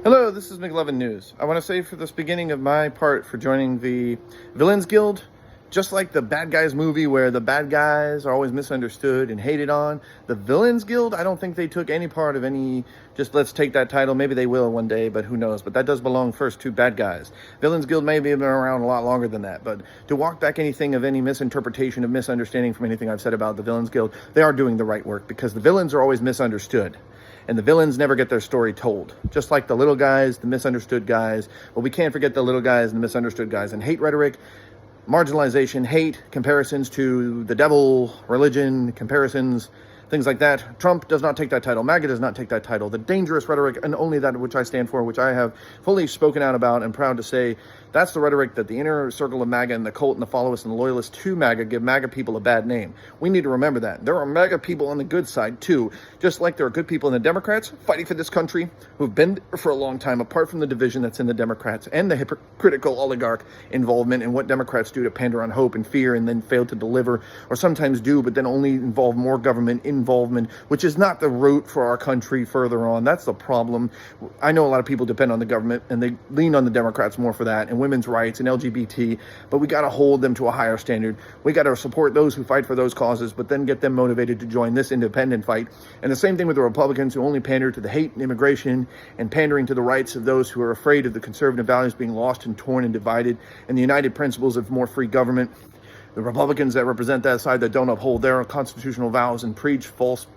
Hello, this is Mcluvin News. I want to say for this beginning of my part for joining the Villains Guild, just like the Bad Guys movie where the bad guys are always misunderstood and hated on, the Villains Guild, I don't think they took any part of any, just let's take that title. Maybe they will one day, but who knows. But that does belong first to bad guys. Villains Guild may have been around a lot longer than that, but to walk back anything of any misinterpretation of misunderstanding from anything I've said about the Villains Guild, they are doing the right work because the villains are always misunderstood. And the villains never get their story told. Just like the little guys, the misunderstood guys. But we can't forget the little guys and the misunderstood guys. And hate rhetoric, marginalization, hate, comparisons to the devil, religion, comparisons, things like that. Trump does not take that title. MAGA does not take that title. The dangerous rhetoric, and only that which I stand for, which I have fully spoken out about and proud to say, that's the rhetoric that the inner circle of MAGA and the cult and the followers and the loyalists to MAGA give MAGA people a bad name. We need to remember that. There are MAGA people on the good side too, just like there are good people in the Democrats fighting for this country who've been there for a long time, apart from the division that's in the Democrats and the hypocritical oligarch involvement in what Democrats do to pander on hope and fear and then fail to deliver, or sometimes do, but then only involve more government involvement, which is not the route for our country further on. That's the problem. I know a lot of people depend on the government and they lean on the Democrats more for that, and women's rights and LGBT, but we got to hold them to a higher standard. We got to support those who fight for those causes, but then get them motivated to join this independent fight. And the same thing with the Republicans, who only pander to the hate and immigration and pandering to the rights of those who are afraid of the conservative values being lost and torn and divided, and the united principles of more free government. The Republicans that represent that side that don't uphold their constitutional vows and preach false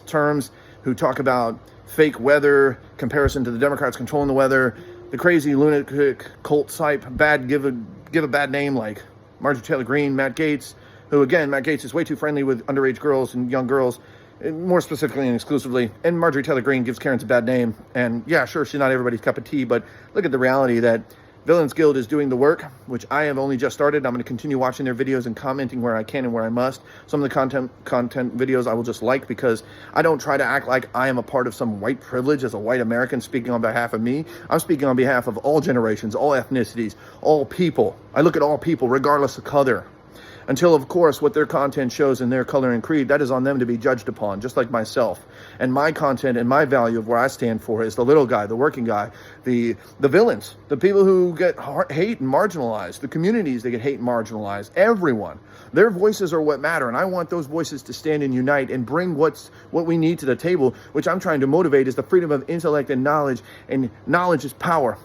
terms, who talk about fake weather, comparison to the Democrats controlling the weather, the crazy lunatic cult type, give a bad name like Marjorie Taylor Greene, Matt Gaetz, who again, Matt Gaetz is way too friendly with underage girls and young girls, more specifically and exclusively, and Marjorie Taylor Greene gives Karens a bad name. And yeah, sure, she's not everybody's cup of tea, but look at the reality that Villains Guild is doing the work, which I have only just started. I'm going to continue watching their videos and commenting where I can and where I must. Some of the content videos I will just like, because I don't try to act like I am a part of some white privilege as a white American speaking on behalf of me. I'm speaking on behalf of all generations, all ethnicities, all people. I look at all people regardless of color. Until, of course, what their content shows in their color and creed, that is on them to be judged upon, just like myself. And my content and my value of where I stand for is the little guy, the working guy, the villains, the people who get hate and marginalized, the communities that get hate and marginalized, everyone. Their voices are what matter, and I want those voices to stand and unite and bring what we need to the table, which I'm trying to motivate is the freedom of intellect and knowledge is power.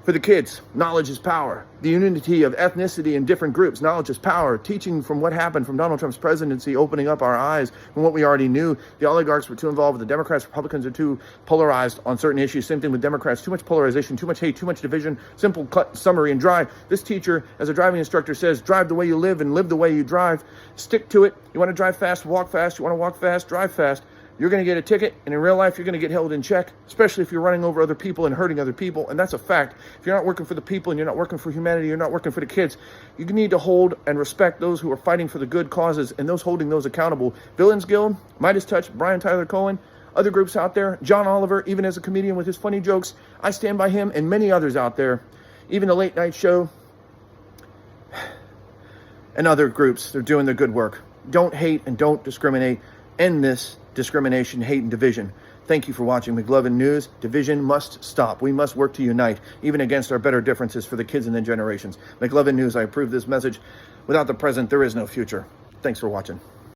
For the kids, knowledge is power. The unity of ethnicity and different groups, knowledge is power. Teaching from what happened from Donald Trump's presidency, opening up our eyes from what we already knew. The oligarchs were too involved with the Democrats. Republicans are too polarized on certain issues. Same thing with Democrats. Too much polarization, too much hate, too much division. Simple, cut, summary, and dry. This teacher, as a driving instructor, says, drive the way you live and live the way you drive. Stick to it. You want to drive fast, walk fast. You want to walk fast, drive fast. You're going to get a ticket, and in real life, you're going to get held in check, especially if you're running over other people and hurting other people, and that's a fact. If you're not working for the people and you're not working for humanity, you're not working for the kids, you need to hold and respect those who are fighting for the good causes and those holding those accountable. Villains Guild, Midas Touch, Brian Tyler Cohen, other groups out there, John Oliver, even as a comedian with his funny jokes, I stand by him, and many others out there, even the Late Night Show, and other groups, they're doing their good work. Don't hate and don't discriminate. End this discrimination, hate, and division. Thank you for watching Mcluvin News. Division must stop. We must work to unite, even against our better differences for the kids and the generations. Mcluvin News, I approve this message. Without the present, there is no future. Thanks for watching.